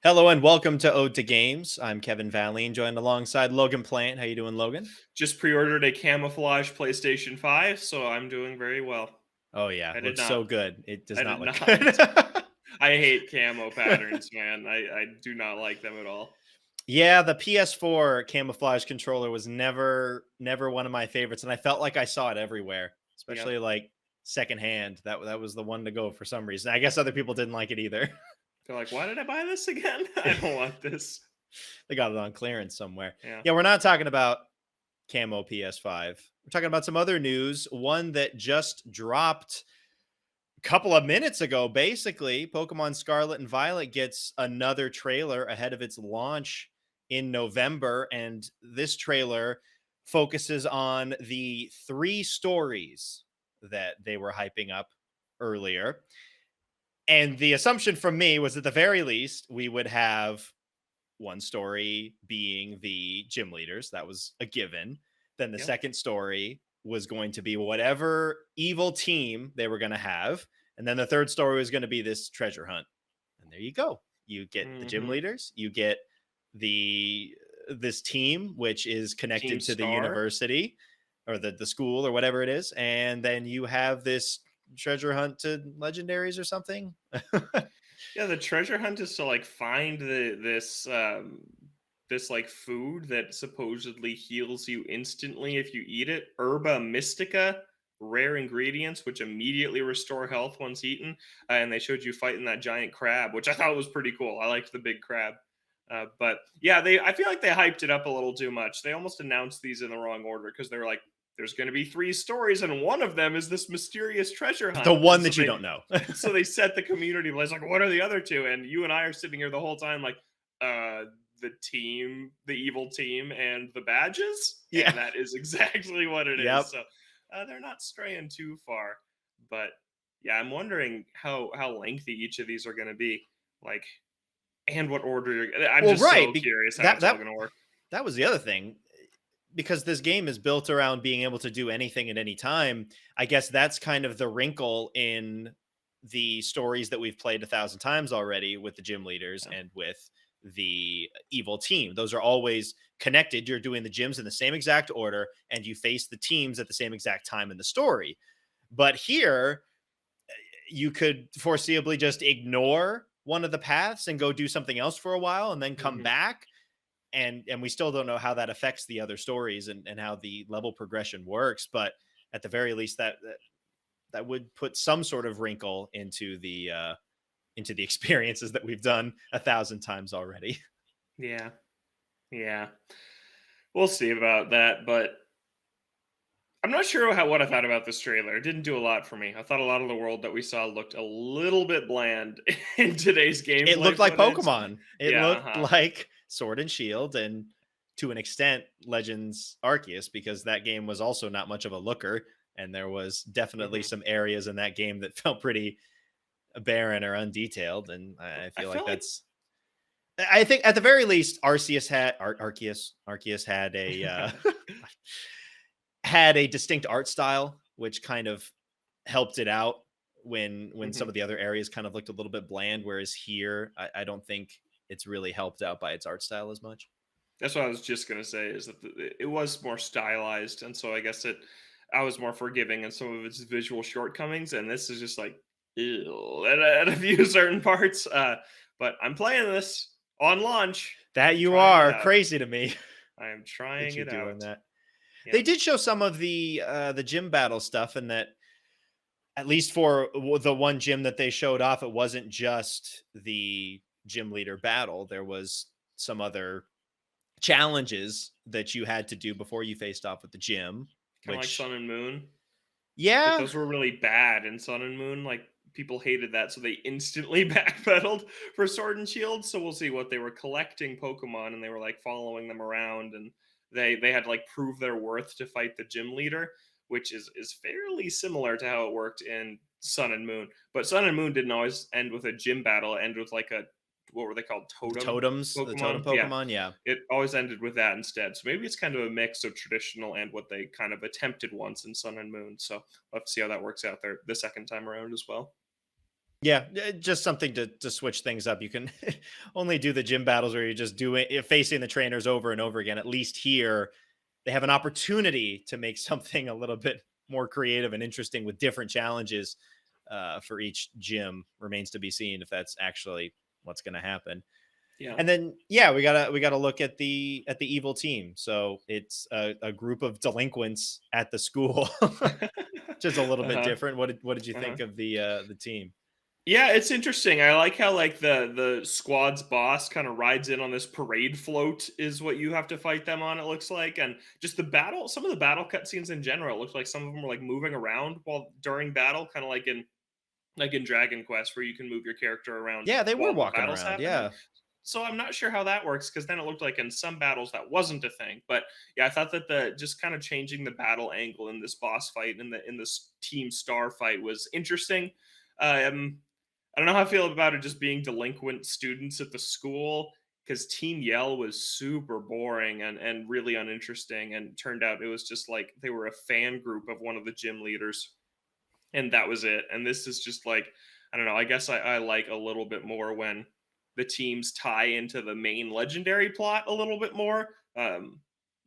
Hello and welcome to Ode to Games. I'm Kevin Valley, joined alongside Logan Plant. How you doing, Logan? Just pre-ordered a camouflage PlayStation 5, so I'm doing very well. Oh yeah, I did looks not. so good. It does I not did look not. good. I hate camo patterns, man. I do not like them at all. Yeah, the PS4 camouflage controller was never one of my favorites, and I felt like I saw it everywhere, Yep. especially like secondhand. That was the one to go for some reason. I guess other people didn't like it either. They're like, "Why did I buy this again? I don't want this." They got it on clearance somewhere. Yeah. Yeah, we're not talking about camo PS5. We're talking about some other news. One that just dropped couple of minutes ago, basically, Pokemon Scarlet and Violet gets another trailer ahead of its launch in November. And this trailer focuses on the three stories that they were hyping up earlier. And the assumption from me was at the very least, we would have one story being the gym leaders. That was a given. Then the Yep. second story was going to be whatever evil team they were going to have. And then the third story was going to be this treasure hunt. And there you go. You get the gym Mhm. leaders, you get the this team which is Team connected to the Star. university or the school or whatever it is, and then you have this treasure hunt to legendaries or something. Yeah, the treasure hunt is to like find this like food that supposedly heals you instantly if you eat it. Herba mystica, rare ingredients which immediately restore health once eaten. And they showed you fighting that giant crab, which I thought was pretty cool. I liked the big crab. But yeah, they I feel like they hyped it up a little too much. They almost announced these in the wrong order because they were like, there's going to be three stories, and one of them is this mysterious treasure The hunt. And one that you don't know. so they set the community list like, what are the other two? And you and I are sitting here the whole time like, uh, the team, the evil team, and the badges, Yeah. and that is exactly what it is. Yep. So they're not straying too far, but yeah, I'm wondering how lengthy each of these are going to be, like, and what order. I'm Well, just right. so curious how That it's all that going to work. that was the other thing because this game is built around being able to do anything at any time. I guess that's kind of the wrinkle in the stories that we've played a thousand times already with the gym leaders Yeah. and with the evil team. Those are always connected. You're doing the gyms in the same exact order and you face the teams at the same exact time in the story. But here, you could foreseeably just ignore one of the paths and go do something else for a while and then come Hmm. back, and we still don't know how that affects the other stories and how the level progression works, but at the very least that would put some sort of wrinkle into the experiences that we've done a thousand times already. Yeah, yeah. We'll see about that, but I'm not sure what I thought about this trailer. It didn't do a lot for me. I thought a lot of the world that we saw looked a little bit bland in today's It gameplay looked like footage. Pokemon. It Yeah, looked uh-huh. like Sword and Shield and to an extent Legends Arceus because that game was also not much of a looker and there was definitely Hmm. some areas in that game that felt pretty barren or undetailed, and I I feel like feel like that's I think at the very least Arceus had a had a distinct art style which kind of helped it out when some Mhm. of the other areas kind of looked a little bit bland, whereas here I don't think it's really helped out by its art style as much. That's what I was just gonna say is that it was more stylized, and so I guess I was more forgiving in some of its visual shortcomings, and this is just like ew, at a few certain parts. But I'm playing this on launch. That I'm you trying it are out. crazy to me I am that trying you're it doing out. that. They Yep. did show some of the gym battle stuff, and that at least for the one gym that they showed off, it wasn't just the gym leader battle. There was some other challenges that you had to do before you faced off with the gym, Kind of like which Sun and Moon. Like yeah, those were really bad in Sun and Moon. Like people hated that, so they instantly backpedaled for Sword and Shield. So we'll see what they were collecting Pokemon, and they were like following them around, and they had to like prove their worth to fight the gym leader, which is fairly similar to how it worked in Sun and Moon. But Sun and Moon didn't always end with a gym battle; it ended with like a what were they called? Totem the totem Pokemon. Yeah, Pokemon, yeah. it always ended with that instead. So maybe it's kind of a mix of traditional and what they kind of attempted once in Sun and Moon. So we'll have to see how that works out there the second time around as well. Yeah, just something to switch things up. You can only do the gym battles where you're just doing facing the trainers over and over again. At least here, they have an opportunity to make something a little bit more creative and interesting with different challenges for each gym. Remains to be seen if that's actually what's going to happen. Yeah. And then, yeah, we gotta look at the evil team. So it's a group of delinquents at the school, just a little bit Uh-huh. different. What did you Uh-huh. think of the team? Yeah, it's interesting. I like how like the squad's boss kind of rides in on this parade float is what you have to fight them on, it looks like. And just the battle, some of the battle cutscenes in general, it looks like some of them were like moving around while during battle, kind of like in Dragon Quest where you can move your character around Yeah, they were while the walking battle's around. happening. Yeah, So I'm not sure how that works because then it looked like in some battles that wasn't a thing. But yeah, I thought that the just kind of changing the battle angle in this boss fight and in this team star fight was interesting. Um, I don't know how I feel about it just being delinquent students at the school because Team Yell was super boring and really uninteresting. And turned out it was just like they were a fan group of one of the gym leaders, and that was it. And this is just like, I don't know. I guess I like a little bit more when the teams tie into the main legendary plot a little bit more,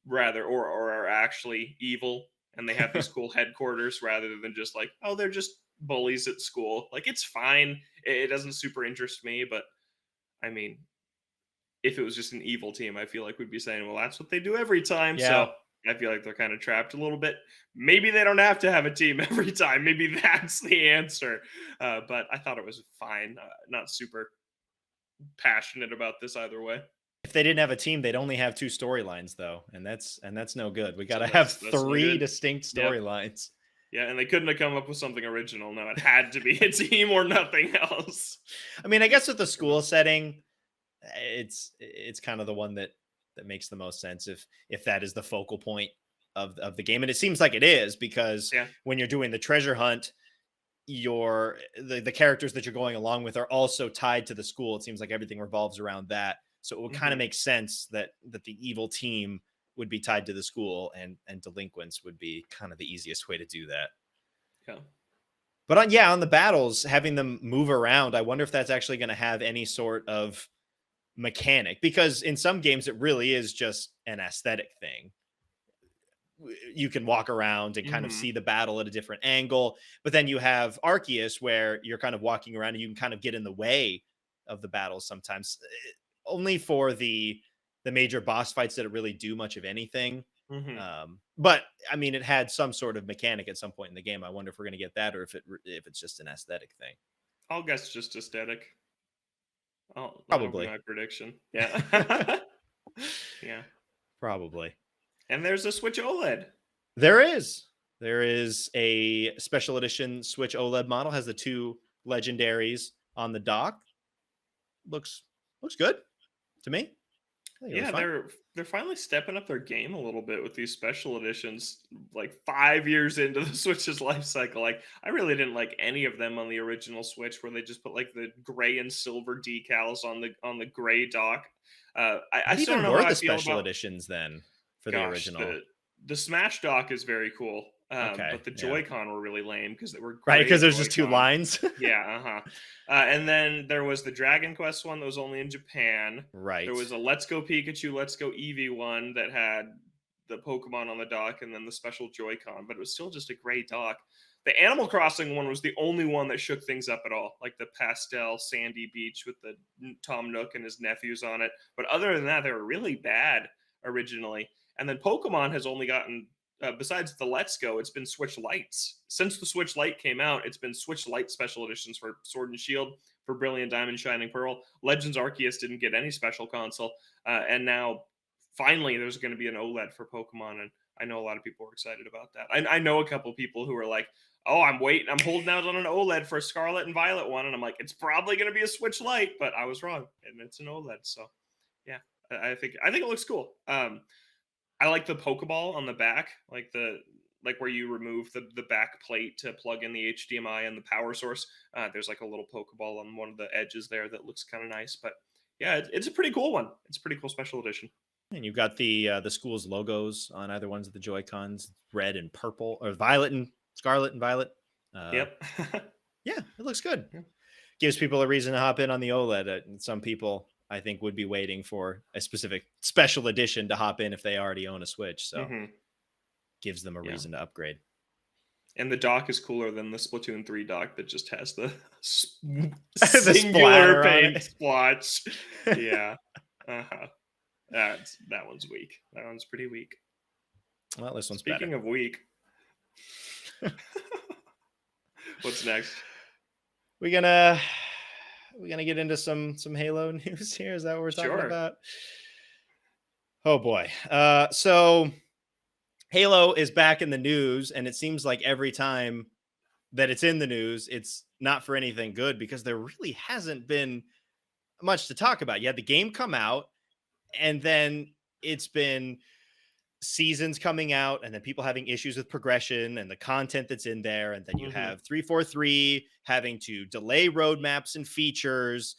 rather or are actually evil and they have these cool headquarters rather than just like, oh, they're just bullies at school. Like it's fine. It doesn't super interest me, but I mean, if it was just an evil team, I feel like we'd be saying, well, that's what they do every time. yeah. So I feel like they're kind of trapped a little bit. Maybe they don't have to have a team every time. Maybe that's the answer. But I thought it was fine. Not super passionate about this either way. If they didn't have a team, they'd only have two storylines though, and that's no good. We So gotta have that's no three good. distinct Yep. storylines. Yeah, and they couldn't have come up with something original. No, it had to be a team or nothing else. I mean, I guess with the school setting, it's kind of the one that makes the most sense if that is the focal point of the game, and it seems like it is because Yeah. when you're doing the treasure hunt, the characters that you're going along with are also tied to the school. It seems like everything revolves around that, so it would kind of Hmm. make sense that the evil team would be tied to the school, and delinquents would be kind of the easiest way to do that. Yeah. But yeah, on the battles, having them move around, I wonder if that's actually going to have any sort of mechanic, because in some games it really is just an aesthetic thing. You can walk around and kind of Hmm. see the battle at a different angle, but then you have Arceus where you're kind of walking around and you can kind of get in the way of the battles sometimes. Only for the major boss fights that it really do much of anything. Hmm. But I mean, it had some sort of mechanic at some point in the game. I wonder if we're going to get that, or if it's just an aesthetic thing. I'll guess just aesthetic. That'll be Probably. my prediction. Yeah. Yeah. Probably. And there's a Switch OLED. There is. There is a special edition Switch OLED model, has the two legendaries on the dock. Looks good to me. I think it looks Yeah, fine. they're finally stepping up their game a little bit with these special editions. Like 5 years into the Switch's life cycle, like I really didn't like any of them on the original Switch, where they just put like the gray and silver decals on the gray dock. I What still don't even know were how I the feel special about. editions then for the Gosh, original? the Smash dock is very cool, Okay, but the yeah. Joy-Con were really lame because they were Right, gray because there's just two Joy-Con. lines. Yeah, uh-huh. And then there was the Dragon Quest one that was only in Japan. There Right. was a Let's Go Pikachu, Let's Go Eevee one that had the Pokemon on the dock and then the special Joy-Con, but it was still just a gray dock. The Animal Crossing one was the only one that shook things up at all, like the pastel sandy beach with the Tom Nook and his nephews on it. But other than that, they were really bad originally. And then Pokemon has only gotten, besides the Let's Go, it's been Switch Lights. Since the Switch Lite came out, it's been Switch Lite special editions for Sword and Shield, for Brilliant Diamond, Shining Pearl. Legends Arceus didn't get any special console. And now, finally, there's going to be an OLED for Pokemon. And I know a lot of people are excited about that. I know a couple people who are like, oh, I'm waiting, I'm holding out on an OLED for Scarlet and Violet one. And I'm like, it's probably going to be a Switch Lite, but I was wrong. And it's an OLED. So, yeah, I think it looks cool. I like the Pokeball on the back, like where you remove the back plate to plug in the HDMI and the power source. There's like a little Pokeball on one of the edges there that looks kind of nice. But yeah, it's a pretty cool one. It's a pretty cool special edition. And you've got the school's logos on either ones of the Joy Cons, red and purple, or violet and Scarlet and Violet. Uh, Yep. yeah, it looks good. Yeah. gives people a reason to hop in on the OLED. And some people, I think, would be waiting for a specific special edition to hop in if they already own a Switch. So Hmm. gives them a Yeah. reason to upgrade. And the dock is cooler than the Splatoon 3 dock that just has the The singular splatter on paint it. splotch. Yeah. Uh-huh. That one's weak. That one's pretty weak. Well, this one's better. Speaking of weak, what's next? We're gonna get into some Halo news here. Is that what we're talking Sure. about? Oh boy. So Halo is back in the news, and it seems like every time that it's in the news, it's not for anything good because there really hasn't been much to talk about. You had the game come out, and then it's been seasons coming out, and then people having issues with progression and the content that's in there. And then you Hmm. have 343 having to delay roadmaps and features.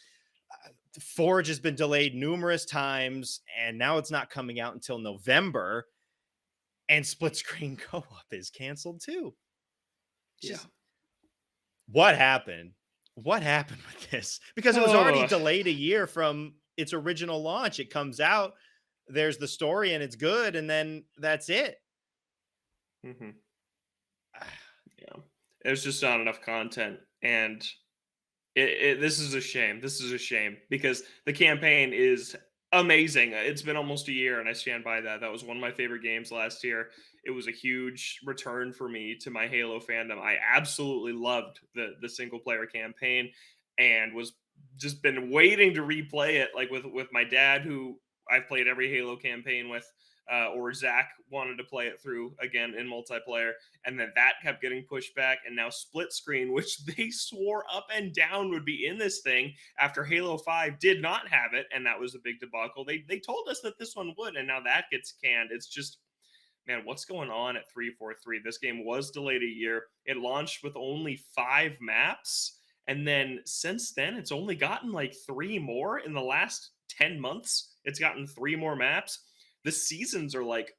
Forge has been delayed numerous times, and now it's not coming out until November. And split screen co-op is canceled too. Yeah. Just what happened? What happened with this? Because it was already Oh. delayed a year from its original launch. It comes out, there's the story, and it's good, and then that's it. Hmm. Yeah. There's just not enough content, and this is a shame. This is a shame because the campaign is amazing. It's been almost a year, and I stand by that. That was one of my favorite games last year. It was a huge return for me to my Halo fandom. I absolutely loved the single player campaign, and was just been waiting to replay it, like with my dad, who I've played every Halo campaign with. Or Zach wanted to play it through again in multiplayer, and then that kept getting pushed back, and now split screen, which they swore up and down would be in this thing after Halo 5 did not have it, and that was a big debacle. They told us that this one would, and now that gets canned. It's just, man, what's going on at 343? This game was delayed a year. It launched with only 5 maps, and then since then it's only gotten like 3 more in the last 10 months. It's gotten 3 more maps. The seasons are like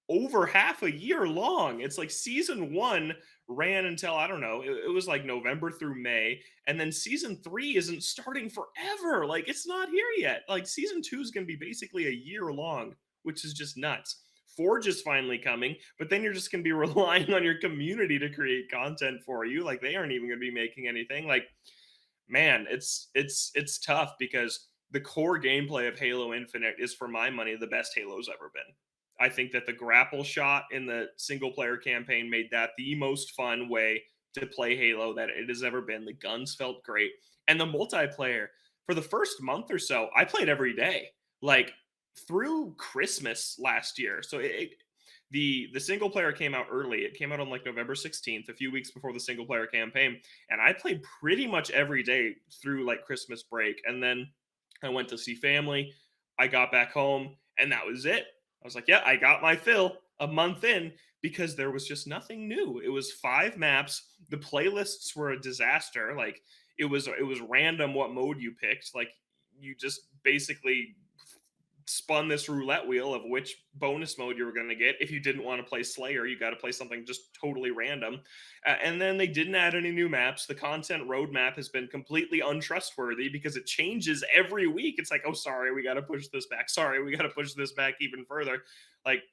over half a year long. It's like season 1 ran until, I don't know, it was like November through May, and then season 3 isn't starting forever. Like, it's not here yet. Like, season 2 is going to be basically a year long, which is just nuts. Forge is finally coming, but then you're just going to be relying on your community to create content for you. Like, they aren't even going to be making anything. Like, man, it's tough because the core gameplay of Halo Infinite is, for my money, the best Halo's ever been. I think that the grapple shot in the single player campaign made that the most fun way to play Halo that it has ever been. The guns felt great. And the multiplayer, for the first month or so, I played every day, like through Christmas last year. So the single player came out early. It came out on like November 16th, a few weeks before the single player campaign. And I played pretty much every day through like Christmas break. And then I went to see family. I got back home, and that was it. I was like, yeah, I got my fill a month in, because there was just nothing new. It was 5 maps. The playlists were a disaster. Like, it was random what mode you picked. Like, you just basically spun this roulette wheel of which bonus mode you were going to get. If you didn't want to play Slayer, you got to play something just totally random. And then they didn't add any new maps. The content roadmap has been completely untrustworthy because it changes every week. It's like, oh, sorry, we got to push this back. Sorry, we got to push this back even further. Like,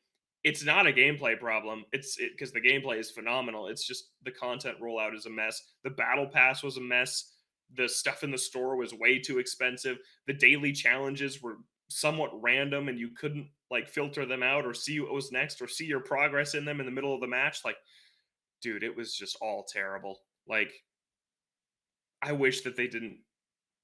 it's not a gameplay problem. It's because the gameplay is phenomenal. It's just the content rollout is a mess. The battle pass was a mess. The stuff in the store was way too expensive. The daily challenges were somewhat random, and you couldn't like filter them out or see what was next or see your progress in them in the middle of the match. Like, dude, it was just all terrible. Like, I wish that they didn't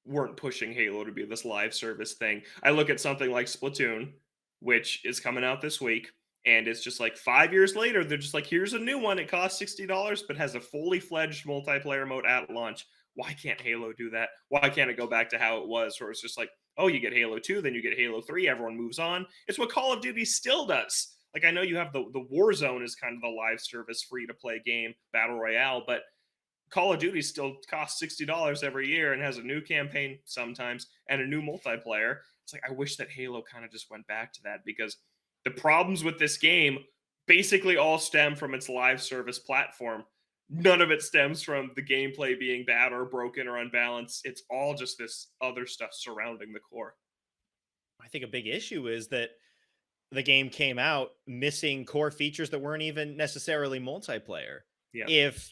weren't pushing Halo to be this live service thing. I look at something like Splatoon, which is coming out this week, and it's just like 5 years later, they're just like, here's a new one. It costs $60, but has a fully fledged multiplayer mode at launch. Why can't Halo do that? Why can't it go back to how it was, where it's just like, oh, you get Halo 2, then you get Halo 3, everyone moves on? It's what Call of Duty still does. Like, I know you have the Warzone is kind of the live service free to play game, Battle Royale, but Call of Duty still costs $60 every year and has a new campaign sometimes and a new multiplayer. It's like, I wish that Halo kind of just went back to that, because the problems with this game basically all stem from its live service platform. None of it stems from the gameplay being bad or broken or unbalanced. It's all just this other stuff surrounding the core. I think a big issue is that the game came out missing core features that weren't even necessarily multiplayer. Yeah. If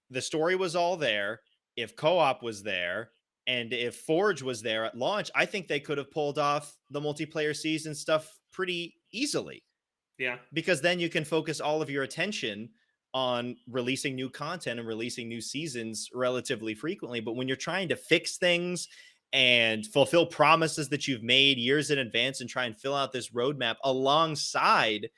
the story was all there, if co-op was there, and if Forge was there at launch, I think they could have pulled off the multiplayer season stuff pretty easily, Yeah. because then you can focus all of your attention on releasing new content and releasing new seasons relatively frequently. But when you're trying to fix things and fulfill promises that you've made years in advance and try and fill out this roadmap alongside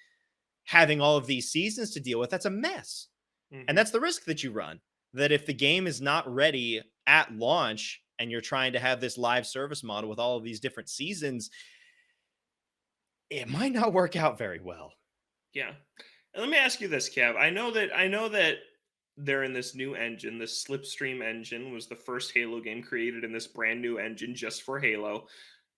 having all of these seasons to deal with, that's a mess. And Hmm. that's the risk that you run. That if the game is not ready at launch and you're trying to have this live service model with all of these different seasons, it might not work out very well. Yeah. And let me ask you this, Kev. I know that they're in this new engine. This Slipstream engine was the first Halo game created in this brand new engine just for Halo.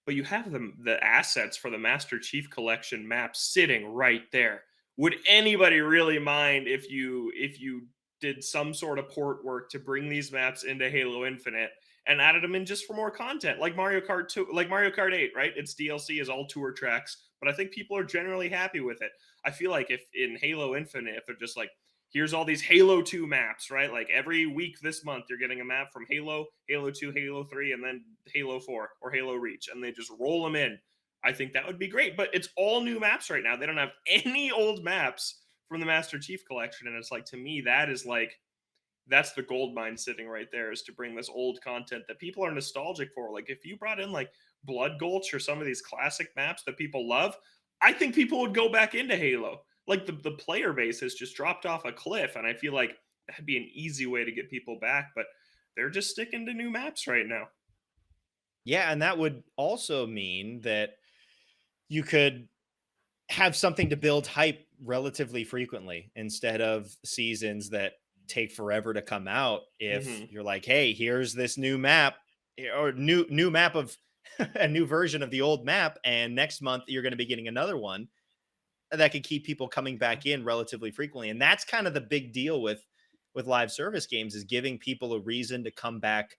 But you have the assets for the Master Chief Collection map sitting right there. Would anybody really mind if you did some sort of port work to bring these maps into Halo Infinite and added them in just for more content, like Mario Kart 2, like Mario Kart 8, right? Its DLC is all tour tracks, but I think people are generally happy with it. I feel like if in Halo Infinite, if they're just like, here's all these Halo 2 maps, right? Like every week this month, you're getting a map from Halo, Halo 2, Halo 3, and then Halo 4 or Halo Reach, and they just roll them in. I think that would be great. But it's all new maps right now. They don't have any old maps from the Master Chief Collection. And it's like, to me, that is like, that's the gold mine sitting right there, is to bring this old content that people are nostalgic for. Like if you brought in like Blood Gulch or some of these classic maps that people love, I think people would go back into Halo. Like the player base has just dropped off a cliff, and I feel like that'd be an easy way to get people back, but they're just sticking to new maps right now. Yeah, and that would also mean that you could have something to build hype relatively frequently instead of seasons that take forever to come out. If Hmm. you're like, hey, here's this new map, or new map of a new version of the old map, and next month you're going to be getting another one, that could keep people coming back in relatively frequently. And that's kind of the big deal with live service games, is giving people a reason to come back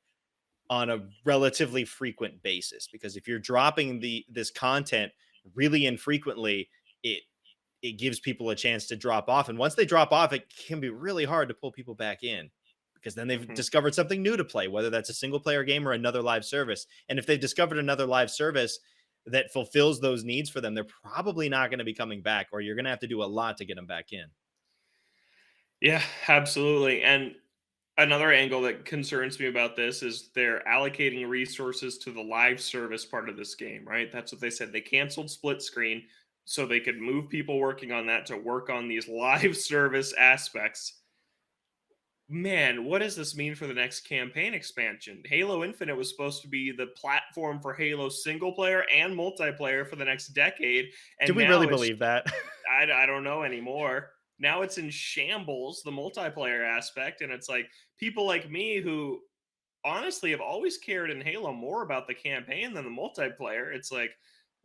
on a relatively frequent basis. Because if you're dropping this content really infrequently, it it gives people a chance to drop off. And once they drop off, it can be really hard to pull people back in, because then they've Hmm. discovered something new to play, whether that's a single player game or another live service. And if they've discovered another live service that fulfills those needs for them, they're probably not going to be coming back, or you're going to have to do a lot to get them back in. Yeah, absolutely. And another angle that concerns me about this is they're allocating resources to the live service part of this game, right? That's what they said. They canceled split screen so they could move people working on that to work on these live service aspects. Man, what does this mean for the next campaign expansion? Halo Infinite was supposed to be the platform for Halo single player and multiplayer for the next decade, Do and we really now it's believe that? I don't know anymore. Now it's in shambles, the multiplayer aspect, and it's like people like me who honestly have always cared in Halo more about the campaign than the multiplayer. It's like,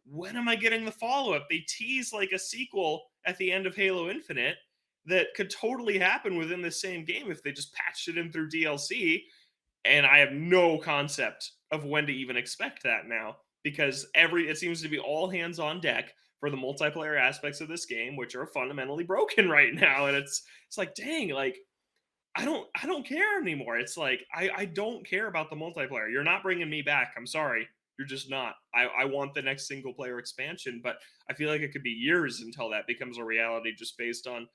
when am I getting the follow up? They tease like a sequel at the end of Halo Infinite that could totally happen within the same game if they just patched it in through DLC. And I have no concept of when to even expect that now, because it seems to be all hands on deck for the multiplayer aspects of this game, which are fundamentally broken right now. And it's like, dang, like I don't care anymore. It's like I don't care about the multiplayer. You're not bringing me back. I'm sorry. You're just not. I want the next single player expansion, but I feel like it could be years until that becomes a reality, just based on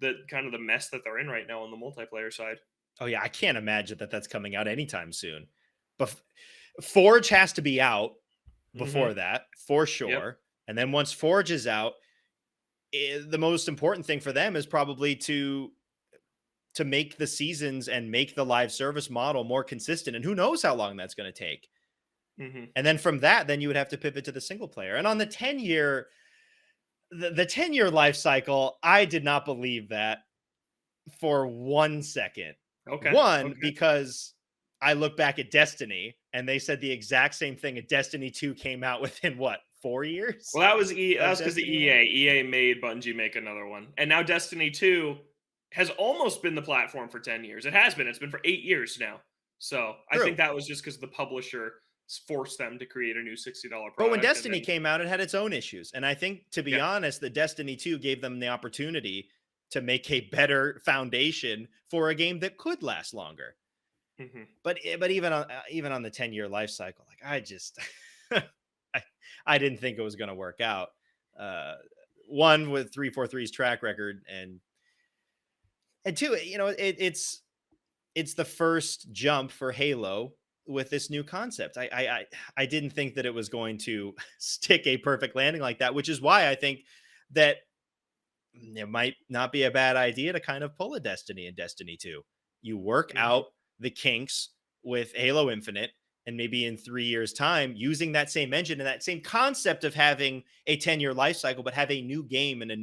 the kind of the mess that they're in right now on the multiplayer side. Oh yeah, I can't imagine that that's coming out anytime soon. But Forge has to be out Hmm. before that, for Yep. sure. And then once Forge is out, the most important thing for them is probably to make the seasons and make the live service model more consistent. And who knows how long that's going to take. Hmm. And then from that, then you would have to pivot to the single player. And on the 10-year, the 10-year life cycle, I did not believe that for 1 second. Okay. One, Okay. because I look back at Destiny and they said the exact same thing. And Destiny 2 came out within what, 4 years Well, that was that of was because the Destiny 1? EA made Bungie make another one, and now Destiny 2 has almost been the platform for 10 years. It has been. It's been for 8 years now. So, I think True. that was just because the publisher forced them to create a new $60 But when product, and Destiny then came out, it had its own issues. And I think, to be yeah. honest, the Destiny 2 gave them the opportunity to make a better foundation for a game that could last longer. Mhm. But even on the 10-year life cycle, like, I just I, I didn't think it was going to work out. Uh, one, with 343's track record, and two, it's the first jump for Halo with this new concept. I didn't think that it was going to stick a perfect landing like that, which is why I think that it might not be a bad idea to kind of pull a Destiny in Destiny 2. You work Mhm. out the kinks with Halo Infinite, and maybe in 3 years' time, using that same engine and that same concept of having a 10-year life cycle, but have a new game and a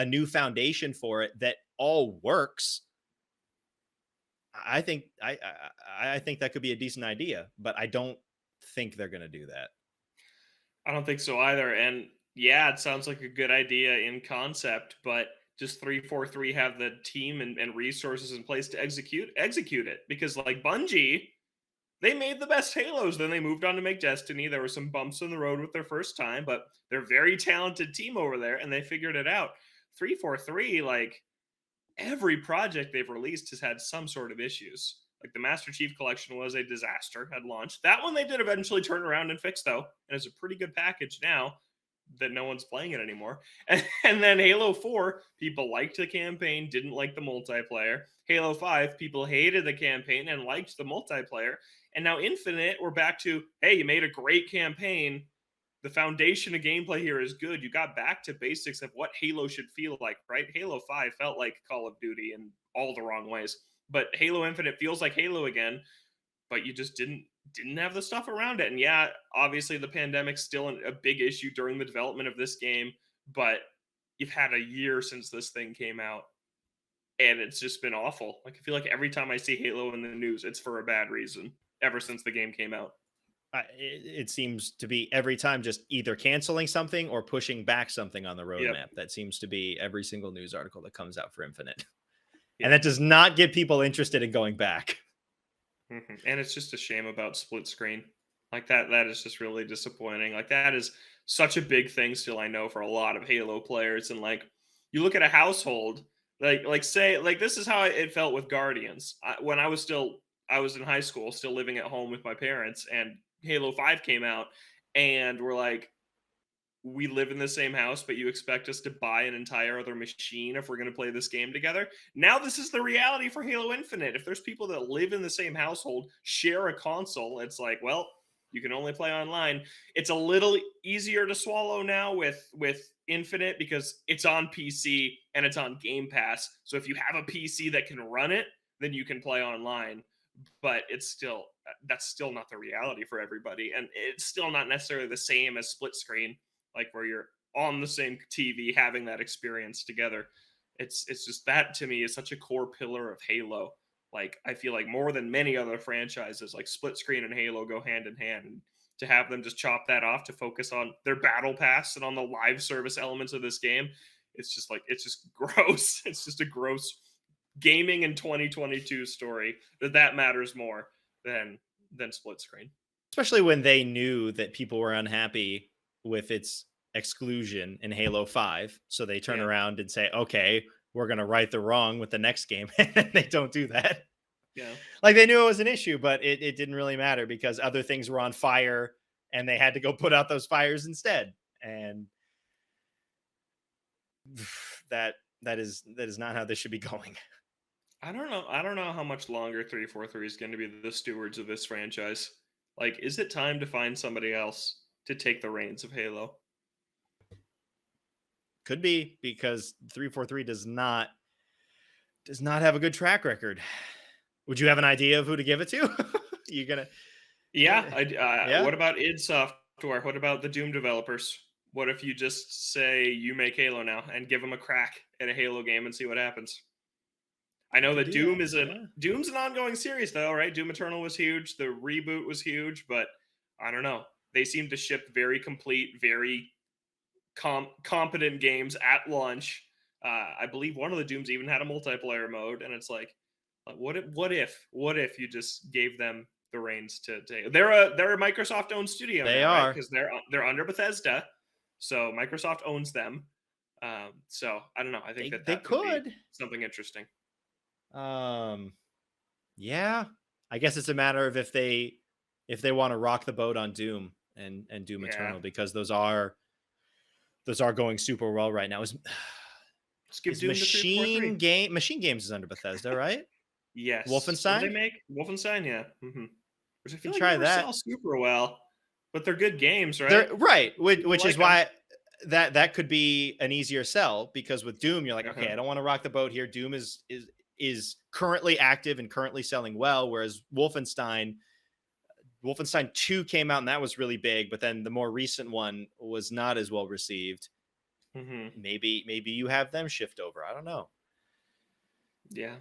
new foundation for it that all works. I think that could be a decent idea, but I don't think they're going to do that. I don't think so either. And yeah, it sounds like a good idea in concept, but does 343 have the team and resources in place to execute it? Because like Bungie, they made the best Halos, then they moved on to make Destiny. There were some bumps in the road with their first time, but they're a very talented team over there and they figured it out. 343, like every project they've released has had some sort of issues. Like the Master Chief Collection was a disaster at launch. That one they did eventually turn around and fix though, and it's a pretty good package now that no one's playing it anymore. And then Halo 4, people liked the campaign, didn't like the multiplayer. Halo 5, people hated the campaign and liked the multiplayer. And now Infinite, we're back to, hey, you made a great campaign, the foundation of gameplay here is good. You got back to basics of what Halo should feel like, right? Halo 5 felt like Call of Duty in all the wrong ways. But Halo Infinite feels like Halo again, but you just didn't have the stuff around it. And yeah, obviously the pandemic's still a big issue during the development of this game, but you've had a year since this thing came out and it's just been awful. Like I feel like every time I see Halo in the news, it's for a bad reason ever since the game came out. It seems to be every time just either canceling something or pushing back something on the Yep. roadmap. That seems to be every single news article that comes out for Infinite. And Yep. that does not get people interested in going back. And it's just a shame about split screen. Like that is just really disappointing. Like that is such a big thing still I know for a lot of Halo players and like you look at a household like say like this is how it felt with Guardians. When I was in high school still living at home with my parents and Halo 5 came out and we're like we live in the same house, but you expect us to buy an entire other machine if we're going to play this game together. Now, this is the reality for Halo Infinite. If there's people that live in the same household, share a console, it's like, well, you can only play online. It's a little easier to swallow now with Infinite because it's on PC and it's on Game Pass. So if you have a PC that can run it, then you can play online. But it's still that's still not the reality for everybody, and it's still not necessarily the same as split screen like where you're on the same TV having that experience together. It's just that to me is such a core pillar of Halo. Like I feel like more than many other franchises, like split screen and Halo go hand in hand. And to have them just chop that off to focus on their battle pass and on the live service elements of this game, it's just like it's just gross. It's just a gross gaming in 2022 story that matters more than split screen. Especially when they knew that people were unhappy with its exclusion in Halo 5. So they turn Yeah. around and say, okay, we're going to right the wrong with the next game. And they don't do that. Yeah. Like they knew it was an issue, but it didn't really matter because other things were on fire and they had to go put out those fires instead. And that is not how this should be going. I don't know. I don't know how much longer 343 is going to be the stewards of this franchise. Like, is it time to find somebody else to take the reins of Halo? Could be because 343 does not have a good track record. Would you have an idea of who to give it to? You gonna Yeah. yeah? What about id Software? What about the Doom developers? What if you just say you make Halo now and give them a crack at a Halo game and see what happens? I You know could that do that. Yeah. Doom's an ongoing series though, right? Doom Eternal was huge. The reboot was huge, but I don't know. They seem to ship very complete, very competent games at launch. I believe one of the Dooms even had a multiplayer mode, and it's like, what if you just gave them the reins to they're a Microsoft owned studio They now, right? are. Because they're under Bethesda, so Microsoft owns them. So I don't know. I think They that could be could. something interesting. Um, yeah. I guess it's a matter of if they want to rock the boat on Doom and Doom Yeah, Eternal, because those are going super well right now. just give Is Doom to 343. Machine Games is under Bethesda, right? Yes. What did they Wolfenstein? make? Wolfenstein, yeah. Which I You feel can like try never that. sell super well, but they're good games, right? They're right, People which is like them. why that could be an easier sell, because with Doom, you're like, okay, Uh-huh. I don't want to rock the boat here. Doom is currently active and currently selling well, whereas Wolfenstein 2 came out and that was really big, but then the more recent one was not as well received. hmm Maybe you have them shift over. I don't know. Yeah.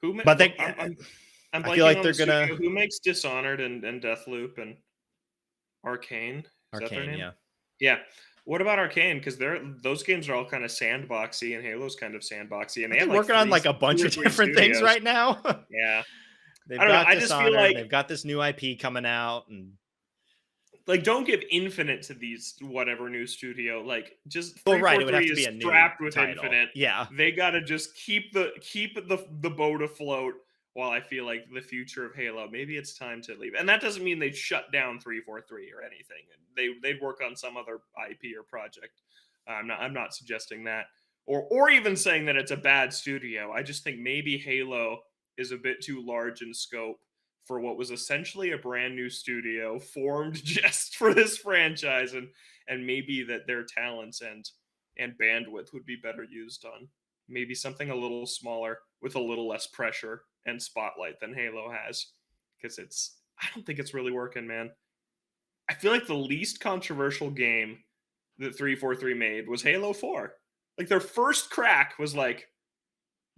Who ma- But what- they I'm I feel blanking like on the they're gonna studio. Who makes Dishonored and Deathloop and Arcane? Is that their Arcane, name? yeah. Yeah. What about Arcane? Because those games are all kind of sandboxy, and Halo's kind of sandboxy, and they Aren't they have like working on like a two bunch or of three different things studios. right now? Yeah. I They've don't know. got I just feel Dishonored, like they've got this new IP coming out, and don't give Infinite to these whatever new studio. Like just well, right, it would have 343 to be is a new strapped with title. Infinite. Yeah. They gotta just keep the boat afloat while I feel like the future of Halo. Maybe it's time to leave. And that doesn't mean they shut down 343 or anything. They'd work on some other IP or project. I'm not suggesting that. Or even saying that it's a bad studio. I just think maybe Halo is a bit too large in scope for what was essentially a brand new studio formed just for this franchise, and maybe that their talents and bandwidth would be better used on maybe something a little smaller with a little less pressure and spotlight than Halo has, because I don't think it's really working, man. I feel like the least controversial game that 343 made was Halo 4. Like their first crack was like, This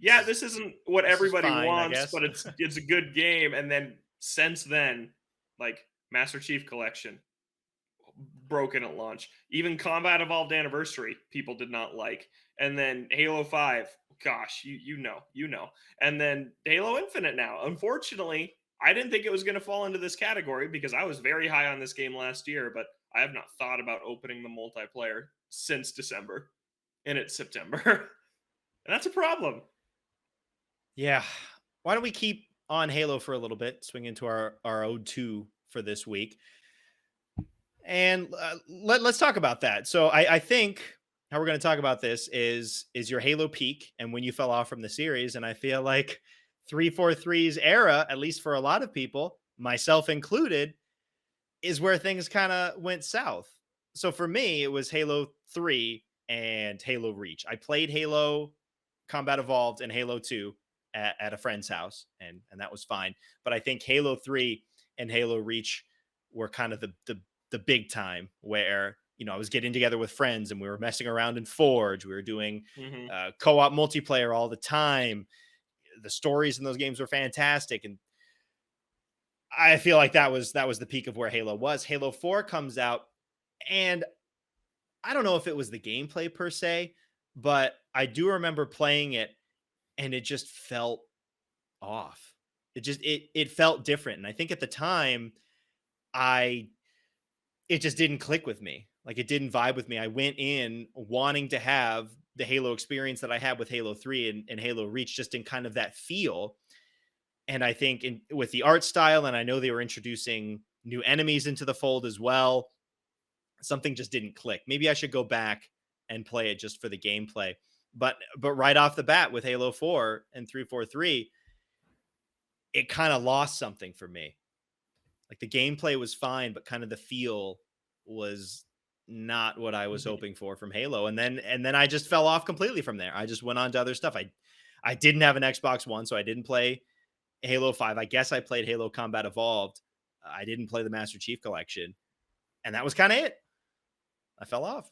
yeah, is this isn't what this is everybody fine, I wants, guess. but it's a good game. And then since then, like Master Chief Collection, broken at launch. Even Combat Evolved Anniversary, people did not like. And then Halo 5, gosh, you know. And then Halo Infinite now. Unfortunately, I didn't think it was going to fall into this category because I was very high on this game last year, but I have not thought about opening the multiplayer since December. And it's September. And that's a problem. Yeah. Why don't we keep on Halo for a little bit, swing into our ode 2 for this week, and let's talk about that. So I think how we're going to talk about this is your Halo peak and when you fell off from the series. And I feel like 343's era, at least for a lot of people, myself included, is where things kind of went south. So for me, it was Halo 3 and Halo Reach. I played Halo Combat Evolved and Halo 2 at a friend's house, and that was fine. But I think Halo 3 and Halo Reach were kind of the big time where, I was getting together with friends and we were messing around in Forge. We were doing hmm co-op multiplayer all the time. The stories in those games were fantastic, and I feel like that was the peak of where Halo was. Halo 4 comes out, and I don't know if it was the gameplay per se, but I do remember playing it and it just felt off. It felt different. And I think at the time I it just didn't click with me. Like, it didn't vibe with me. I went in wanting to have the Halo experience that I had with Halo 3 and Halo Reach, just in kind of that feel. And I think with the art style, and I know they were introducing new enemies into the fold as well, something just didn't click. Maybe I should go back and play it just for the gameplay. But right off the bat with Halo 4 and 343, it kind of lost something for me. Like, the gameplay was fine, but kind of the feel was not what I was hoping for from Halo. And then I just fell off completely from there. I just went on to other stuff. I didn't have an Xbox One, so I didn't play Halo 5. I guess I played Halo Combat Evolved. I didn't play the Master Chief Collection. And that was kind of it. I fell off.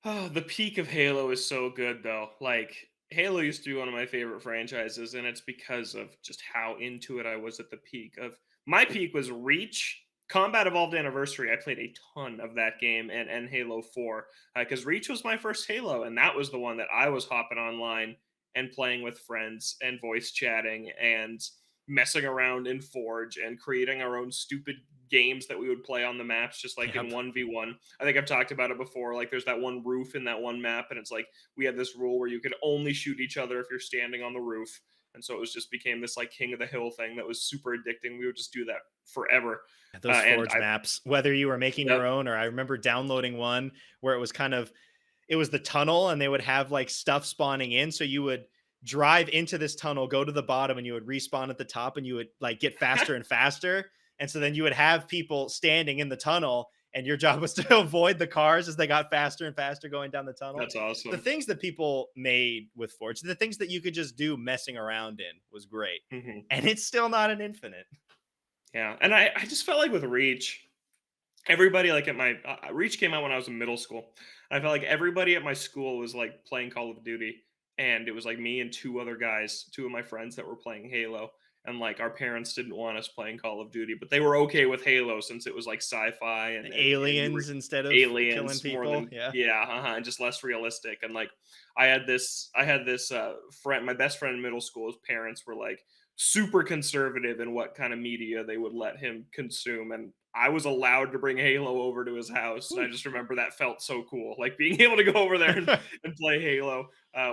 Oh, the peak of Halo is so good though. Like Halo used to be one of my favorite franchises, and it's because of just how into it I was at the peak of my peak was Reach Combat Evolved Anniversary, I played a ton of that game, and Halo 4, because Reach was my first Halo, and that was the one that I was hopping online and playing with friends and voice chatting and messing around in Forge and creating our own stupid games that we would play on the maps, just like in Yep. 1v1. I think I've talked about it before. Like, there's that one roof in that one map, and it's like we had this rule where you could only shoot each other if you're standing on the roof. And so it was just became this like King of the Hill thing that was super addicting. We would just do that forever. Those And Forge I maps, whether you were making Yep. your own, or I remember downloading one where it was kind of, it was the tunnel and they would have like stuff spawning in. So you would drive into this tunnel, go to the bottom, and you would respawn at the top and you would like get faster and faster. And so then you would have people standing in the tunnel and your job was to avoid the cars as they got faster and faster going down the tunnel. That's The awesome. things that people made with Forge, the things that you could just do messing around in was great. Mhm. And it's still not an infinite. Yeah, and I just felt like with Reach, everybody like at my Reach came out when I was in middle school. I felt like everybody at my school was like playing Call of Duty, and it was like me and two other guys, two of my friends that were playing Halo. And like our parents didn't want us playing Call of Duty, but they were okay with Halo since it was like sci-fi and you were Aliens instead of killing aliens more people. than Yeah. yeah, and just less realistic. And like I had this friend, my best friend in middle school. His parents were like super conservative in what kind of media they would let him consume, and I was allowed to bring Halo over to his house. And I Ooh. just remember that felt so cool, like being able to go over there and play Halo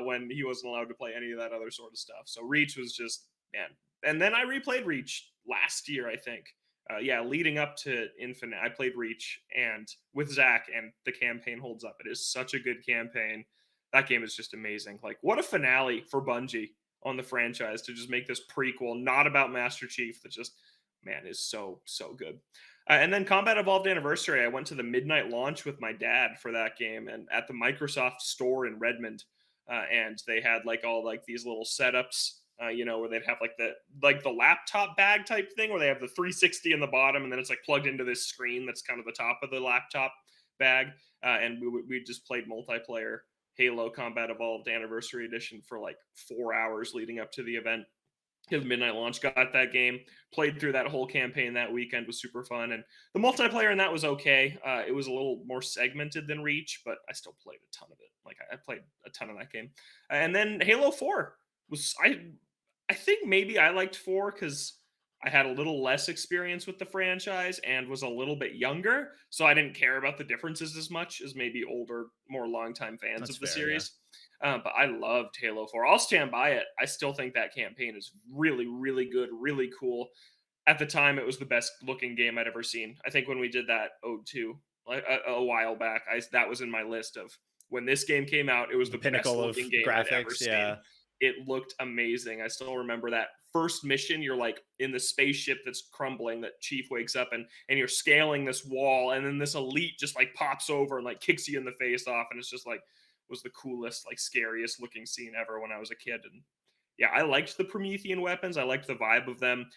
when he wasn't allowed to play any of that other sort of stuff. So Reach was just man. And then I replayed Reach last year, I think. Yeah, leading up to Infinite, I played Reach and with Zach, and the campaign holds up. It is such a good campaign. That game is just amazing. Like, what a finale for Bungie on the franchise to just make this prequel, not about Master Chief, that just, man, is so good. And then Combat Evolved Anniversary, I went to the midnight launch with my dad for that game, and at the Microsoft store in Redmond, and they had like all like these little setups, where they'd have like the laptop bag type thing, where they have the 360 in the bottom, and then it's like plugged into this screen that's kind of the top of the laptop bag, and we just played multiplayer Halo Combat Evolved Anniversary Edition for like 4 hours leading up to the event. The midnight launch, got that game, played through that whole campaign that weekend, was super fun, and the multiplayer in that was okay. It was a little more segmented than Reach, but I still played a ton of it. Like I played a ton of that game, and then Halo 4 was I think maybe I liked 4 because I had a little less experience with the franchise and was a little bit younger, so I didn't care about the differences as much as maybe older, more longtime fans That's of the fair. Yeah. series. But I loved Halo 4. I'll stand by it. I still think that campaign is really, really good, really cool. At the time, it was the best looking game I'd ever seen. I think when we did that Ode 2 like a while back, that was in my list of when this game came out, it was The the best pinnacle of looking game I'd ever graphics. seen. Yeah. It looked amazing. I still remember that first mission. You're like in the spaceship that's crumbling, that Chief wakes up and you're scaling this wall, and then this elite just like pops over and like kicks you in the face off, and it's just like was the coolest, like scariest looking scene ever when I was a kid. And yeah, I liked the Promethean weapons. I liked the vibe of them.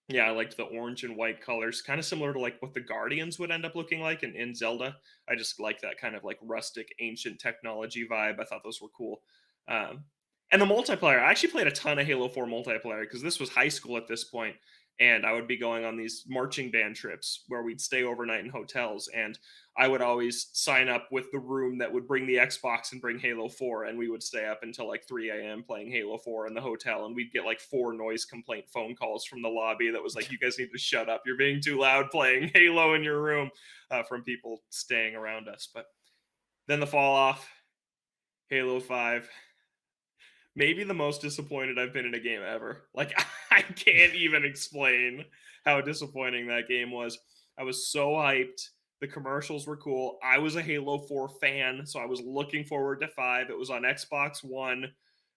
Yeah, I liked the orange and white colors, kind of similar to like what the Guardians would end up looking like in Zelda. I just like that kind of like rustic, ancient technology vibe. I thought those were cool. Um, and the multiplayer, I actually played a ton of Halo 4 multiplayer because this was high school at this point, and I would be going on these marching band trips where we'd stay overnight in hotels, and I would always sign up with the room that would bring the Xbox and bring Halo 4, and we would stay up until like 3 a.m. playing Halo 4 in the hotel, and we'd get like 4 noise complaint phone calls from the lobby that was like, "You guys need to shut up. You're being too loud playing Halo in your room," from people staying around us. But then the fall off, Halo 5, maybe the most disappointed I've been in a game ever. Like, I can't even explain how disappointing that game was. I was so hyped. The commercials were cool. I was a Halo 4 fan, so I was looking forward to 5. It was on Xbox One.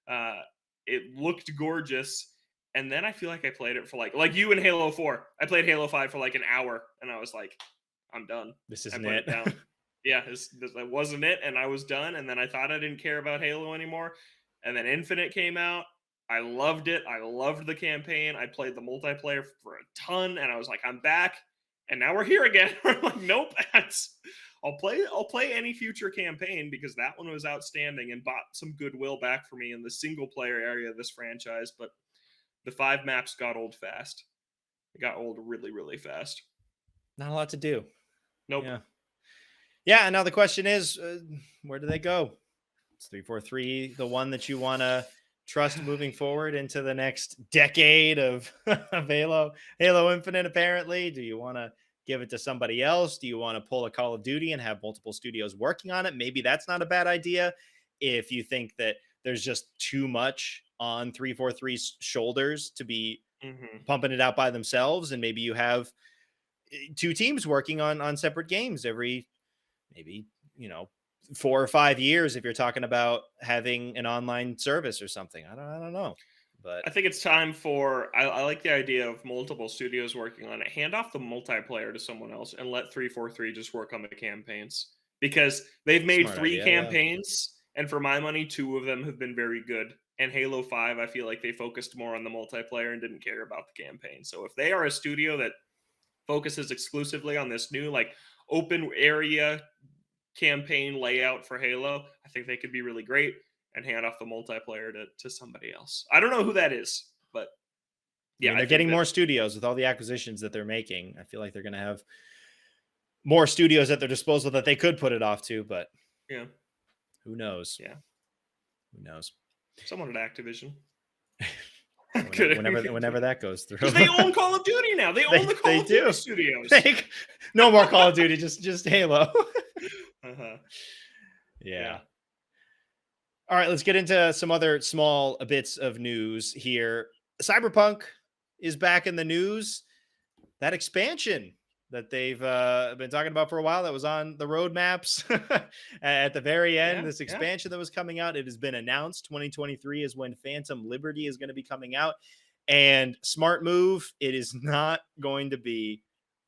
Uh, it looked gorgeous. And then I feel like I played it for like you in Halo 4. I played Halo 5 for like an hour, and I was like, I'm done. This I isn't put it. it down. Yeah, that wasn't it, and I was done. And then I thought I didn't care about Halo anymore, and then Infinite came out. I loved it. I loved the campaign. I played the multiplayer for a ton, and I was like, I'm back, and now we're here again. I'm like, nope. I'll play any future campaign because that one was outstanding and bought some goodwill back for me in the single player area of this franchise. But the 5 maps got old fast. It got old really, really fast. Not a lot to do. Nope. Yeah. Yeah. And now the question is, where do they go? It's 343, the one that you want to trust moving forward into the next decade of, of Halo Infinite, apparently? Do you want to give it to somebody else? Do you want to pull a Call of Duty and have multiple studios working on it? Maybe that's not a bad idea. If you think that there's just too much on 343's shoulders to be Hmm. pumping it out by themselves, and maybe you have two teams working on separate games every, maybe, 4 or 5 years, if you're talking about having an online service or something. I don't know, but I think it's time for. I like the idea of multiple studios working on it. Hand off the multiplayer to someone else and let 343 just work on the campaigns, because they've made smart three idea. Yeah, campaigns, and for my money, two of them have been very good. And Halo 5, I feel like they focused more on the multiplayer and didn't care about the campaign. So if they are a studio that focuses exclusively on this new like open area campaign layout for Halo, I think they could be really great and hand off the multiplayer to somebody else. I don't know who that is, but I yeah, mean, I they're think getting that more studios with all the acquisitions that they're making. I feel like they're going to have more studios at their disposal that they could put it off to, but yeah, who knows? yeah, Who knows? someone at Activision. Whenever, whenever that goes through, Because they own Call of Duty now. They own the they Call of Duty do. studios. No more Call of Duty, just Halo. Uh-huh. Yeah. Yeah. All right, let's get into some other small bits of news here. Cyberpunk is back in the news. That expansion that they've been talking about for a while, that was on the roadmaps at the very end, Yeah. this Yeah. expansion that was coming out, it has been announced. 2023 is when Phantom Liberty is going to be coming out. And smart move, it is not going to be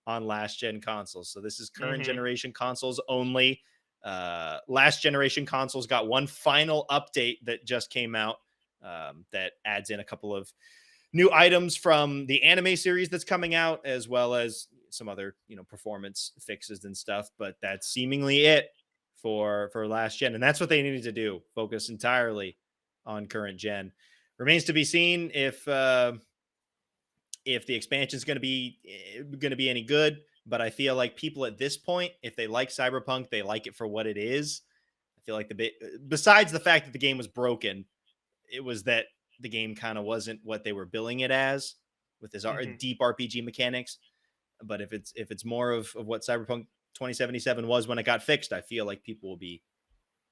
on last gen consoles. So this is current Mm-hmm. generation consoles only. Last generation consoles got one final update that just came out, that adds in a couple of new items from the anime series that's coming out, as well as some other, performance fixes and stuff. But that's seemingly it for last gen, and that's what they needed to do. Focus entirely on current gen. Remains to be seen if the expansion is going to be any good. But I feel like people at this point, if they like Cyberpunk, they like it for what it is. I feel like besides the fact that the game was broken, it was that the game kind of wasn't what they were billing it as, with his Mm-hmm. deep RPG mechanics. But if it's more of what Cyberpunk 2077 was when it got fixed, I feel like people will be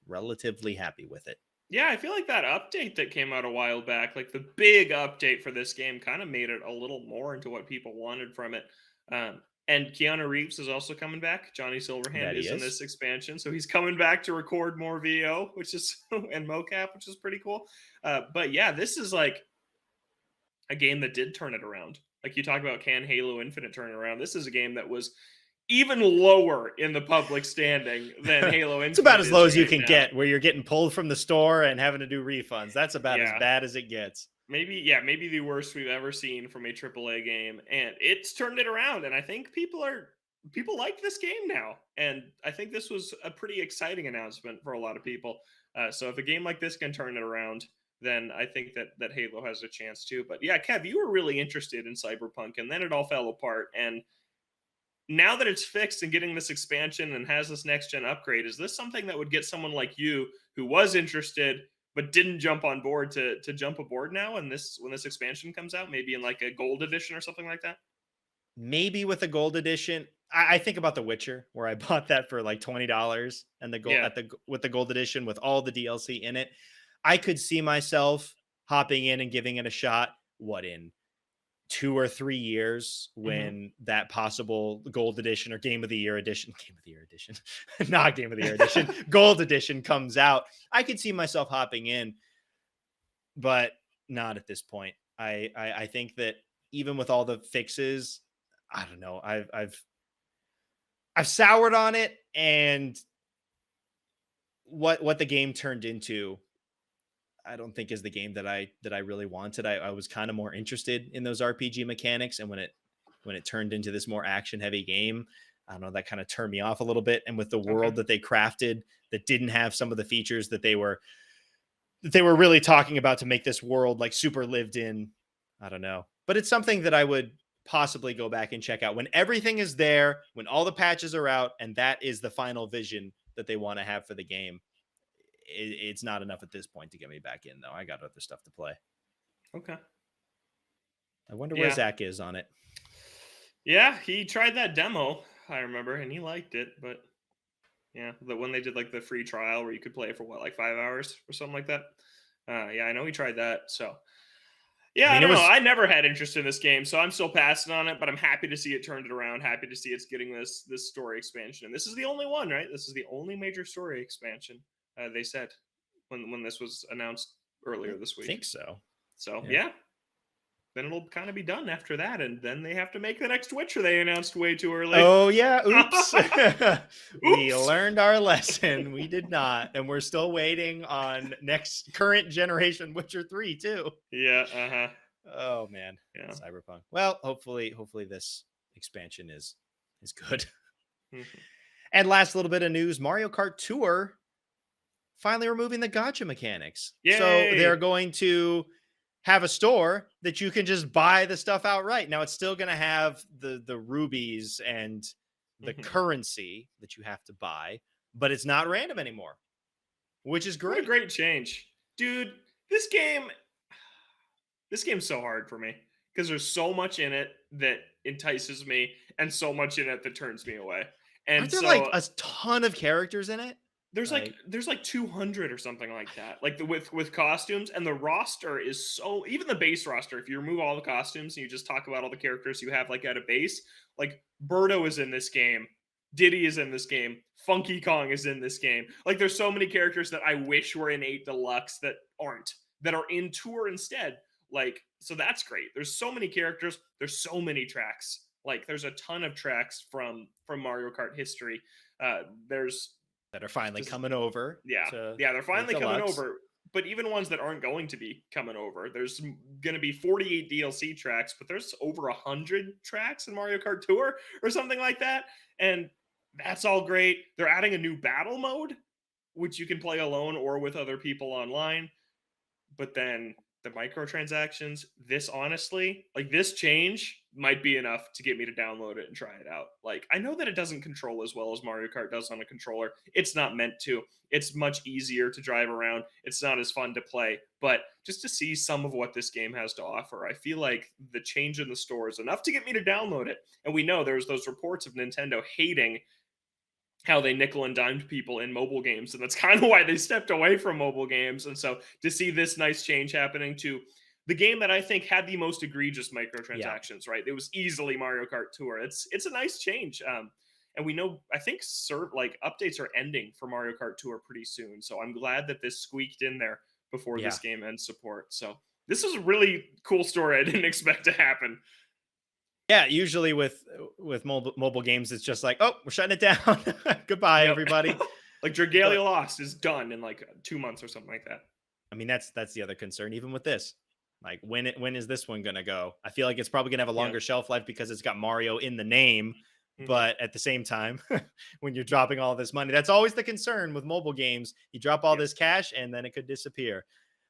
relatively happy with it. Yeah, I feel like that update that came out a while back, like the big update for this game, kind of made it a little more into what people wanted from it. And Keanu Reeves is also coming back. Johnny Silverhand That he is in is. this expansion, so he's coming back to record more VO, which is and mocap, which is pretty cool. But yeah, this is like a game that did turn it around. Like you talk about, can Halo Infinite turn it around? This is a game that was even lower in the public standing than Halo It's about Infinite as low is as you right can now. get, where you're getting pulled from the store and having to do refunds. That's about as Yeah. bad as it gets. Maybe the worst we've ever seen from a AAA game, and it's turned it around. And I think people like this game now, and I think this was a pretty exciting announcement for a lot of people. So if a game like this can turn it around, then I think that Halo has a chance too. But yeah, Kev, you were really interested in Cyberpunk, and then it all fell apart. And now that it's fixed and getting this expansion and has this next gen upgrade, is this something that would get someone like you who was interested but didn't jump on board to jump aboard now when this expansion comes out, maybe in like a gold edition or something like that? Maybe with a gold edition. I think about The Witcher, where I bought that for like $20, and the gold Yeah. at the with the gold edition with all the DLC in it. I could see myself hopping in and giving it a shot. What, in 2 or 3 years, Hmm. when that possible gold edition or game of the year edition, not game of the year edition, gold edition comes out, I could see myself hopping in, but not at this point. I think that even with all the fixes, I don't know. I've soured on it, and what the game turned into, I don't think is the game that I really wanted. I was kind of more interested in those RPG mechanics, and when it turned into this more action heavy game, I don't know, that kind of turned me off a little bit. And with the Okay. world that they crafted, that didn't have some of the features that they were really talking about to make this world like super lived in, I don't know. But it's something that I would possibly go back and check out when everything is there, when all the patches are out, and that is the final vision that they want to have for the game. It's not enough at this point to get me back in, though. I got other stuff to play. Okay. I wonder where Yeah. Zach is on it. Yeah, he tried that demo, I remember, and he liked it, but yeah, the when they did like the free trial where you could play for what, like 5 hours or something like that. Yeah, I know he tried that. So I yeah, I mean, it don't know. was I never had interest in this game, so I'm still passing on it. But I'm happy to see it turned it around. Happy to see it's getting this story expansion. And this is the only one, right? This is the only major story expansion. They said when this was announced I earlier this week. think so. So yeah, then it'll kind of be done after that, and then they have to make the next Witcher they announced way too early. Oh yeah, oops. We Oops. learned our lesson. We did not, and we're still waiting on next current generation Witcher 3 too. Yeah, uh-huh. Oh man, Yeah. Cyberpunk. Well, hopefully this expansion is good. Mhm. And last little bit of news, Mario Kart Tour finally removing the gacha mechanics. So they're Yay! going to have a store that you can just buy the stuff outright. Now it's still going to have the rubies and the Mhm. currency that you have to buy, but it's not random anymore, which is What a great. great change. Dude, this game's so hard for me because there's so much in it that entices me and so much in it that turns me away. Aren't And there like so a ton of characters in it? Like, there's like 200 or something like that. Like with costumes, and the roster is so, even the base roster, if you remove all the costumes and you just talk about all the characters you have like at a base, like Birdo is in this game, Diddy is in this game, Funky Kong is in this game. Like there's so many characters that I wish were in 8 Deluxe that aren't, that are in Tour instead. Like, so that's great. There's so many characters, there's so many tracks. Like there's a ton of tracks from Mario Kart history. There's that are finally just coming over yeah, to yeah, they're the finally coming deluxe. over. But even ones that aren't going to be coming over, there's going to be 48 DLC tracks, but there's over 100 tracks in Mario Kart Tour or something like that, and that's all great. They're adding a new battle mode, which you can play alone or with other people online. But then the microtransactions, this honestly, like this change might be enough to get me to download it and try it out. Like I know that it doesn't control as well as Mario Kart does on a controller. It's not meant to. It's much easier to drive around. It's not as fun to play, but just to see some of what this game has to offer, I feel like the change in the store is enough to get me to download it. And we know there's those reports of Nintendo hating how they nickel and dimed people in mobile games, and that's kind of why they stepped away from mobile games. And so to see this nice change happening to the game that I think had the most egregious Yeah. microtransactions, right? It was easily Mario Kart Tour. It's a nice change. And we know, I think like updates are ending for Mario Kart Tour pretty soon. So I'm glad that this squeaked in there before Yeah. this game ends support. So this is a really cool story I didn't expect to happen. Yeah, usually with mobile games, it's just like, oh, we're shutting it down. Goodbye, Yep. everybody. Like But Dragalia Lost is done in like 2 months or something like that. I mean, that's the other concern. Even with this, like, when is this one gonna go? I feel like it's probably gonna have a Yeah. longer shelf life because it's got Mario in the name. Mhm. But at the same time, when you're dropping all this money, that's always the concern with mobile games. You drop all Yep. this cash and then it could disappear.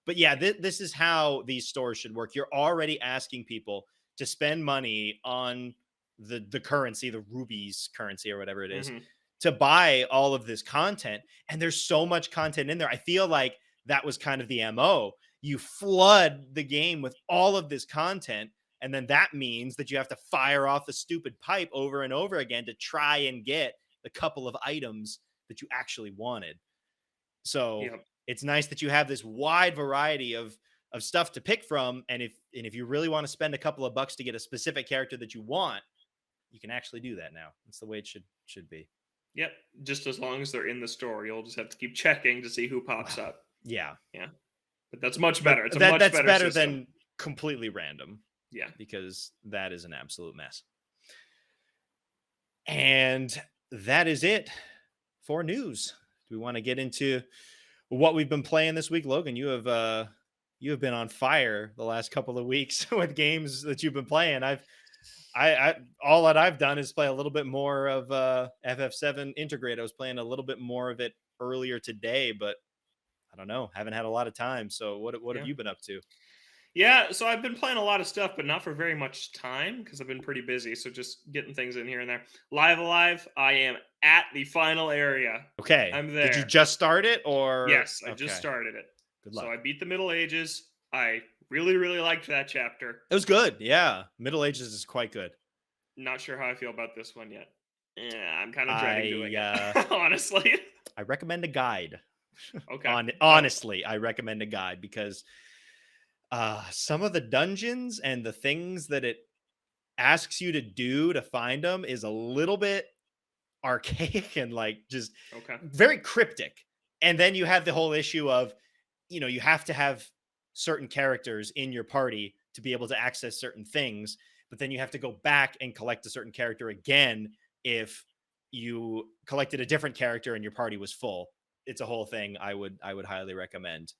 But yeah, this is how these stores should work. You're already asking people to spend money on the currency, the rubies currency or whatever it is, Mhm. to buy all of this content. And there's so much content in there. I feel like that was kind of the MO. You flood the game with all of this content, and then that means that you have to fire off the stupid pipe over and over again to try and get the couple of items that you actually wanted. So Yep. it's nice that you have this wide variety of stuff to pick from. And if you really want to spend a couple of bucks to get a specific character that you want, you can actually do that now. That's the way it should be. Yep. Just as long as they're in the store, you'll just have to keep checking to see who pops Well, up. yeah. Yeah. But that's much But better. It's a much that's better better system. than completely random, Yeah. because that is an absolute mess. And that is it for news. Do we want to get into what we've been playing this week? Logan, you have been on fire the last couple of weeks with games that you've been playing. I all that I've done is play a little bit more of FF7 Integrate. I was playing a little bit more of it earlier today, but I don't know, haven't had a lot of time. So what have Yeah. you been up to? Yeah, so I've been playing a lot of stuff, but not for very much time because I've been pretty busy. So just getting things in here and there. Live Alive, I am at the final area. Okay. I'm Did you there. just start it or Yes, I just okay. started it. Good So luck. I beat the Middle Ages. I really, really liked that chapter. It was good. Yeah. Middle Ages is quite good. Not sure how I feel about this one yet. Yeah, I'm kind of dreading doing I it, honestly. I recommend a guide. Okay. Honestly, I recommend a guide because some of the dungeons and the things that it asks you to do to find them is a little bit archaic and like just Okay. very cryptic. And then you have the whole issue of, you have to have certain characters in your party to be able to access certain things, but then you have to go back and collect a certain character again if you collected a different character and your party was full. It's a whole thing. I would highly recommend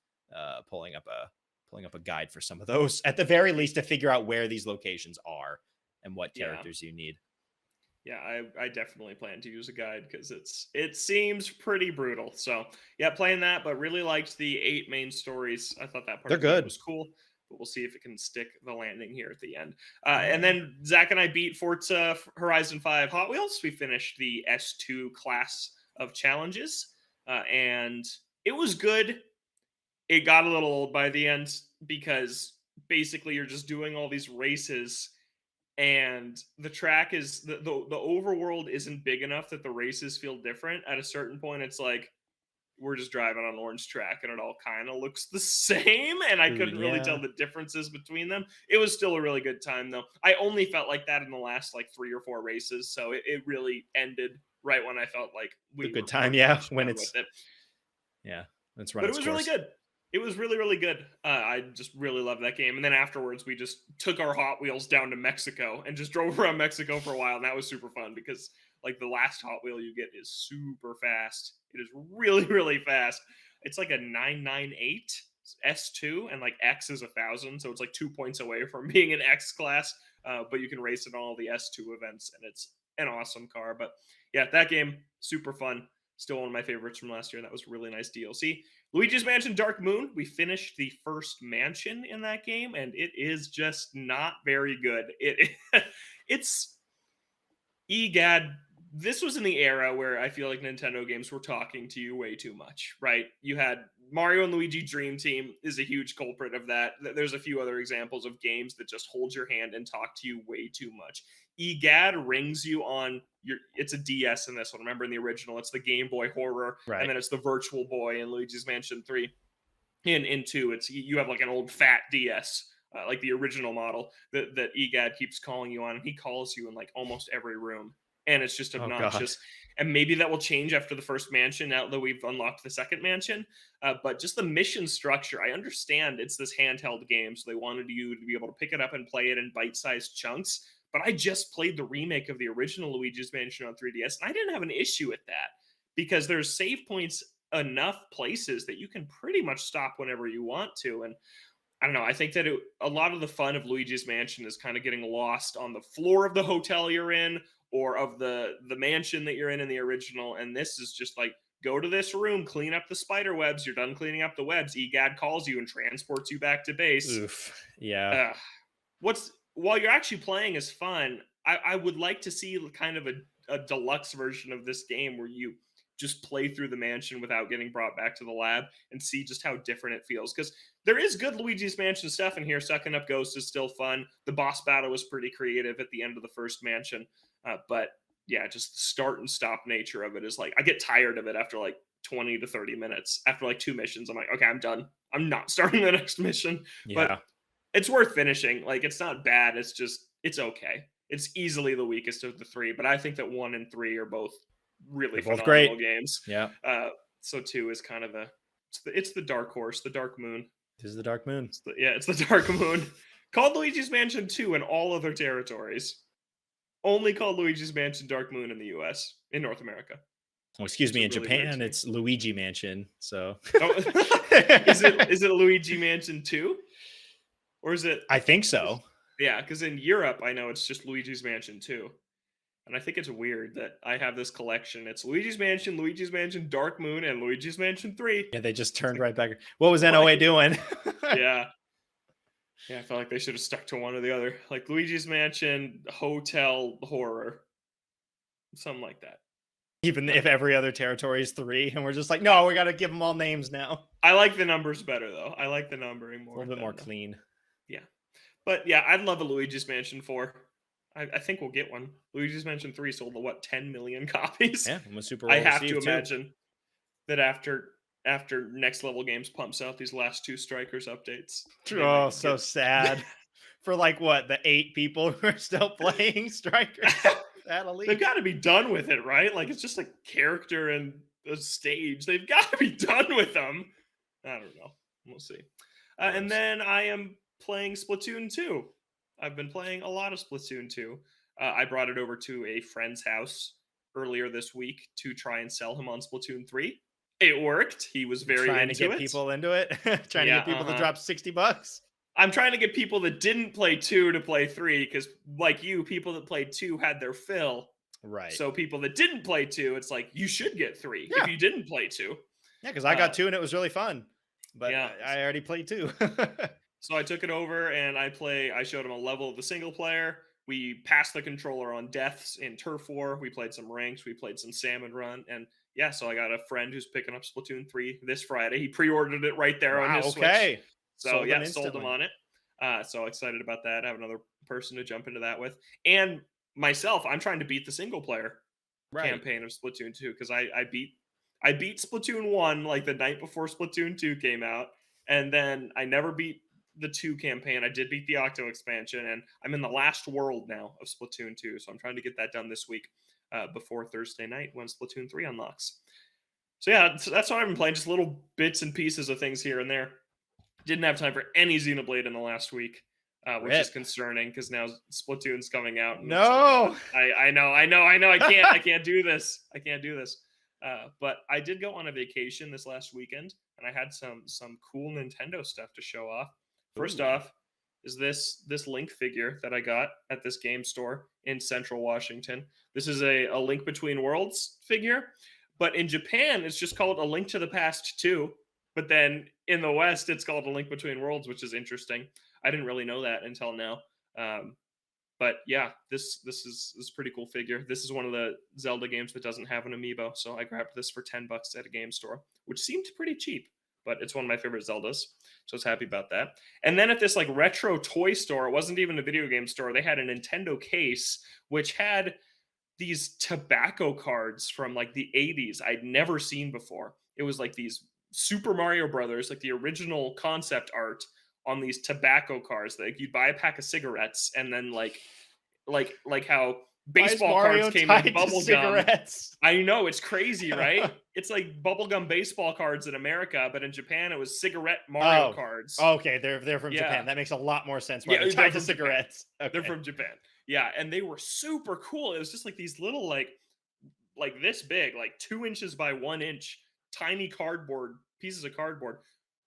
pulling up a guide for some of those at the very least to figure out where these locations are and what Yeah. characters you need. Yeah, I definitely plan to use a guide because it seems pretty brutal. So yeah, playing that, but really liked the 8 main stories. I thought that part They're of the game good. was cool, but we'll see if it can stick the landing here at the end. And Yeah. then Zach and I beat Forza Horizon 5 Hot Wheels. We finished the S2 class of challenges, and it was good. It got a little old by the end because basically you're just doing all these races and the track is the overworld isn't big enough that the races feel different. At a certain point, it's like we're just driving on orange track and it all kind of looks the same. And I Ooh, couldn't really tell yeah. the differences between them. It was still a really good time though. I only felt like that in the last like 3 or 4 races. So it really ended right when I felt like The we good were time, pretty yeah. much When done with it's it. yeah, it's run But it its was really course. good. It was really, really good. I just really loved that game. And then afterwards, we just took our Hot Wheels down to Mexico and just drove around Mexico for a while. And that was super fun because, like, the last Hot Wheel you get is super fast. It is really, really fast. It's like a 998 S2, and like X is 1,000. So it's like 2 points away from being an X class. But you can race in all the S2 events, and it's an awesome car. But yeah, that game, super fun. Still one of my favorites from last year. That was really nice DLC. Luigi's Mansion Dark Moon, we finished the first mansion in that game, and it is just not very good. It's egad. This was in the era where I feel like Nintendo games were talking to you way too much, right? You had Mario and Luigi Dream Team is a huge culprit of that. There's a few other examples of games that just hold your hand and talk to you way too much. Egad rings you on your it's a DS in this one. Remember in the original, it's the Game Boy Horror, and Right. then it's the Virtual Boy in Luigi's Mansion 3. In 2, it's you have like an old fat DS. Like the original model that EGAD keeps calling you on, and he calls you in like almost every room, and it's just Oh god. obnoxious. And maybe that will change after the first mansion, now that we've unlocked the second mansion. But just the mission structure, I understand it's this handheld game, so they wanted you to be able to pick it up and play it in bite-sized chunks. But I just played the remake of the original Luigi's Mansion on 3DS, and I didn't have an issue with that because there's save points enough places that you can pretty much stop whenever you want to. And I don't know. I think that a lot of the fun of Luigi's Mansion is kind of getting lost on the floor of the hotel you're in or of the mansion that you're in the original. And this is just like go to this room, clean up the spider webs. You're done cleaning up the webs. EGAD calls you and transports you back to base. Oof. Yeah. Uh, what's while you're actually playing is fun. I would like to see kind of a deluxe version of this game where you just play through the mansion without getting brought back to the lab and see just how different it feels. Because there is good Luigi's Mansion stuff in here. Sucking up Ghosts is still fun. The boss battle was pretty creative at the end of the first mansion. But yeah, just the start and stop nature of it is like I get tired of it after like 20 to 30 minutes. After like 2 missions, I'm like, okay, I'm done. I'm not starting the next mission. But Yeah. it's worth finishing. Like it's not bad. It's okay. It's easily the weakest of the three, but I think that 1 and 3 are both really They're both phenomenal great. games. Yeah. So 2 is kind of it's the dark horse, the dark moon. This is the Dark Moon. It's the dark moon. Called Luigi's Mansion 2 in all other territories. Only called Luigi's Mansion Dark Moon in the US, in North America, Well, excuse which me, is in really weird Japan, to me. it's Luigi Mansion. So Oh, is it Luigi Mansion 2? Or is it I think so. yeah, because in Europe I know it's just Luigi's Mansion 2. And I think it's weird that I have this collection. It's Luigi's Mansion Dark Moon, and Luigi's Mansion 3. Yeah, they just It's turned like, right back. What was why? NOA doing? Yeah. Yeah, I felt like they should have stuck to one or the other. Like Luigi's Mansion, Hotel Horror, something like that. Even I don't if know. every other territory is 3, and we're just like, no, we got to give them all names now. I like the numbers better though. I like the numbering A more little bit more than clean. yeah. But yeah, I'd love a Luigi's Mansion 4. I think we'll get one. Luigi's Mansion 3 sold what 10 million copies. Yeah, it was super I well have to received too. imagine that after Next Level Games pumps out these last 2 Strikers updates, they Oh, might so get sad. For like what, the 8 people who are still playing Strikers at they've Elite? got to be done with it, right? Like it's just a character and a stage. They've got to be done with them. I don't know. We'll see. And Gross. then I am playing Splatoon 2. I've been playing a lot of Splatoon 2. I brought it over to a friend's house earlier this week to try and sell him on Splatoon 3. It worked. He was very Trying to into get it. people into it. Trying to Yeah, get people to drop $60. I'm trying to get people that didn't play 2 to play 3 because, like you, people that played 2 had their fill. Right. So people that didn't play 2, it's like you should get 3 if Yeah. you didn't play 2. Yeah, because I Uh, got 2 and it was really fun. But yeah. I already played 2. So I took it over and I showed him a level of the single player. We passed the controller on deaths in Turf War. We played some ranks. We played some Salmon Run. And yeah, so I got a friend who's picking up Splatoon 3 this Friday. He pre-ordered it right there on Wow, his Switch. okay. So Sold yeah, them sold him instantly. on it. So excited about that. I have another person to jump into that with. And myself, I'm trying to beat the single player Right. campaign of Splatoon 2 because I beat Splatoon 1 like the night before Splatoon 2 came out, and then I never beat the 2 campaign. I did beat the Octo expansion, and I'm in the last world now of Splatoon 2, so I'm trying to get that done this week before Thursday night when Splatoon 3 unlocks. So yeah, that's what I've been playing, just little bits and pieces of things here and there. Didn't have time for any Xenoblade in the last week, which is Rip. concerning because now Splatoon's coming out, and it's like No. I know, I can't do this. I can't do this. But I did go on a vacation this last weekend, and I had some cool Nintendo stuff to show off. First Ooh. off, is this Link figure that I got at this game store in Central Washington. This is a Link Between Worlds figure, but in Japan it's just called A Link to the Past 2. But then in the West it's called A Link Between Worlds, which is interesting. I didn't really know that until now. But yeah, this is a pretty cool figure. This is one of the Zelda games that doesn't have an amiibo, so I grabbed this for $10 at a game store, which seemed pretty cheap. But it's one of my favorite Zeldas, so I was happy about that. And then at this like retro toy store, it wasn't even a video game store. They had a Nintendo case which had these tobacco cards from like the 80s I'd never seen before. It was like these Super Mario Brothers, like the original concept art on these tobacco cards. Like you'd buy a pack of cigarettes and then like how Why is baseball cards Mario came in tied to bubble gum. cigarettes? I know it's crazy, right? It's like bubblegum baseball cards in America, but in Japan it was cigarette Mario Oh. cards. Okay, they're from Yeah. Japan. That makes a lot more sense why Yeah, they're they're tied to from Japan. cigarettes. They're Okay. from Japan. Yeah, and they were super cool. It was just like these little like this big, like 2 inches by 1 inch, tiny cardboard pieces of cardboard,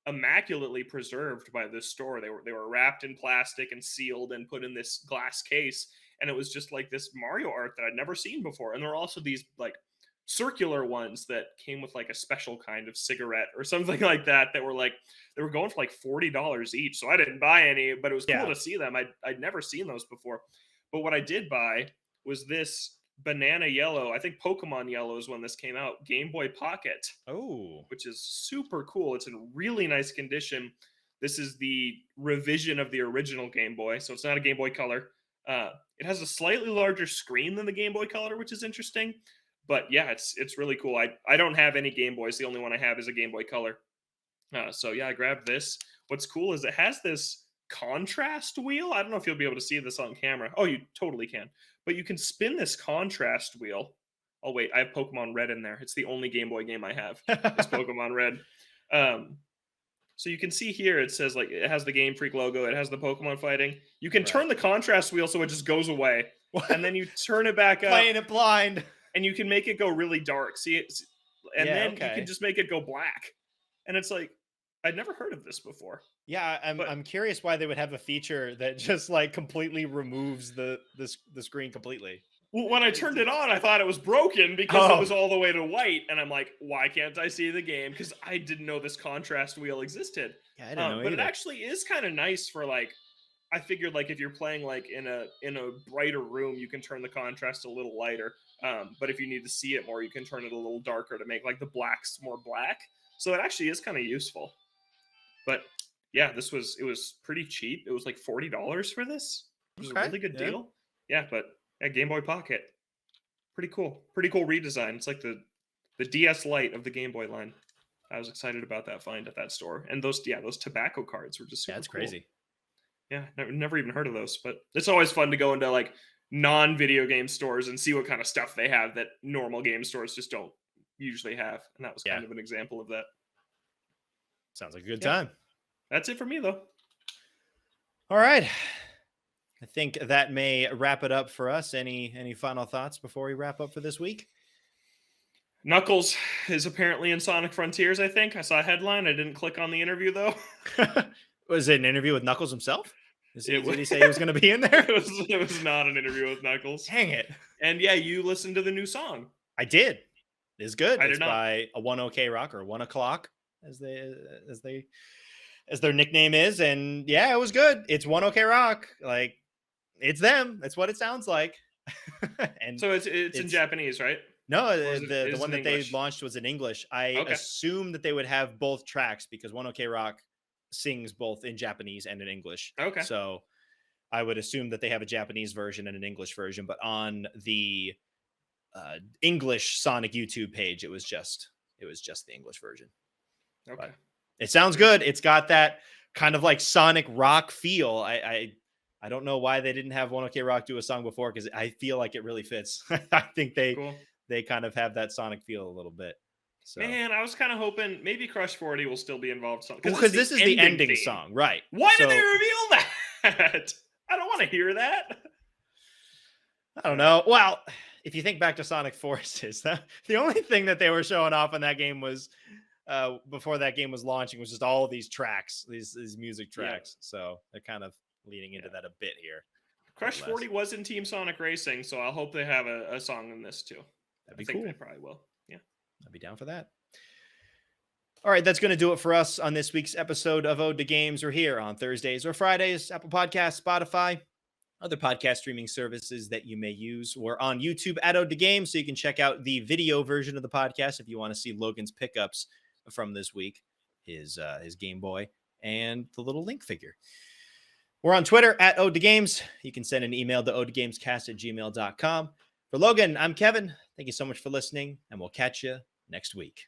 immaculately preserved by this store. They were wrapped in plastic and sealed and put in this glass case, and it was just like this Mario art that I'd never seen before. And there were also these like circular ones that came with like a special kind of cigarette or something like that that were like they were going for like $40 each. So I didn't buy any, but it was cool Yeah. to see them. I'd never seen those before. But what I did buy was this banana yellow. I think Pokemon Yellow is when this came out. Game Boy Pocket, Oh. which is super cool. It's in really nice condition. This is the revision of the original Game Boy, so it's not a Game Boy Color. It has a slightly larger screen than the Game Boy Color, which is interesting. But yeah, it's really cool. I don't have any Game Boys. The only one I have is a Game Boy Color. So yeah, I grabbed this. What's cool is it has this contrast wheel. I don't know if you'll be able to see this on camera. Oh, you totally can. But you can spin this contrast wheel. Oh wait, I have Pokemon Red in there. It's the only Game Boy game I have. Is Pokemon Red. So you can see here it says like it has the Game Freak logo. It has the Pokemon fighting. You can turn Right. the contrast wheel so it just goes away, and then you turn it back up, Playing it blind. and you can make it go really dark. See it, and Yeah, then you okay. can just make it go black. And it's like I'd never heard of this before. Yeah, But I'm curious why they would have a feature that just like completely removes the screen completely. when I turned it on, I thought it was broken because it was Oh. all the way to white, and I'm like, why can't I see the game? Because I didn't know this contrast wheel existed. Yeah, I didn't know But it either. actually is kind of nice for like I figured like if you're playing like in a brighter room, you can turn the contrast a little lighter. But if you need to see it more, you can turn it a little darker to make like the blacks more black. So it actually is kind of useful. But yeah, it was pretty cheap. It was like $40 for this, which is a Okay. really good Yeah. deal. Yeah, but yeah, Game Boy Pocket, pretty cool. Pretty cool redesign. It's like the DS Lite of the Game Boy line. I was excited about that find at that store. And those tobacco cards were just super Yeah, it's cool. crazy. Yeah, never even heard of those, but it's always fun to go into like non-video game stores and see what kind of stuff they have that normal game stores just don't usually have. And that was kind Yeah. of an example of that. Sounds like a good Yeah. time. That's it for me though. All right. I think that may wrap it up for us. Any final thoughts before we wrap up for this week? Knuckles is apparently in Sonic Frontiers, I think. I saw a headline. I didn't click on the interview though. Was it an interview with Knuckles himself? It Did he say he was going to be in there? it was not an interview with Knuckles. Dang it. And yeah, you listened to the new song. I did. It's good. I did It's not. by a 1 OK Rock, or 1 o'clock as their nickname is. And yeah, it was good. It's 1 OK Rock. Like, it's them. That's what it sounds like. And So it's in Japanese, right? no, is the it one in that English? they launched was in English. I Okay. assumed that they would have both tracks because 1 OK Rock sings both in Japanese and in English. Okay. So I would assume that they have a Japanese version and an English version, but on the English Sonic YouTube page, it was just the English version. Okay. But it sounds good. It's got that kind of like Sonic rock feel. I don't know why they didn't have 1 OK Rock do a song before, because I feel like it really fits. I think Cool. they kind of have that Sonic feel a little bit. So Man, I was kind of hoping maybe Crush 40 will still be involved. because this is the ending theme. song, right? Why So, did they reveal that? I don't want to hear that. I don't know. Well, if you think back to Sonic Forces, the only thing that they were showing off in that game was before that game was launching was just all of these tracks, these music tracks. So they're kind of leaning into that a bit here. Crush 40 was in Team Sonic Racing, so I'll hope they have a song in this too. That'd be I think cool. they probably will. Yeah. I'd be down for that. All right, that's going to do it for us on this week's episode of Ode to Games. We're here on Thursdays or Fridays, Apple Podcasts, Spotify, other podcast streaming services that you may use. We're on YouTube at Ode to Games, so you can check out the video version of the podcast if you want to see Logan's pickups from this week, his Game Boy, and the little Link figure. We're on Twitter at Ode to Games. You can send an email to odegames@gmail.com. For Logan, I'm Kevin. Thank you so much for listening, and we'll catch you next week.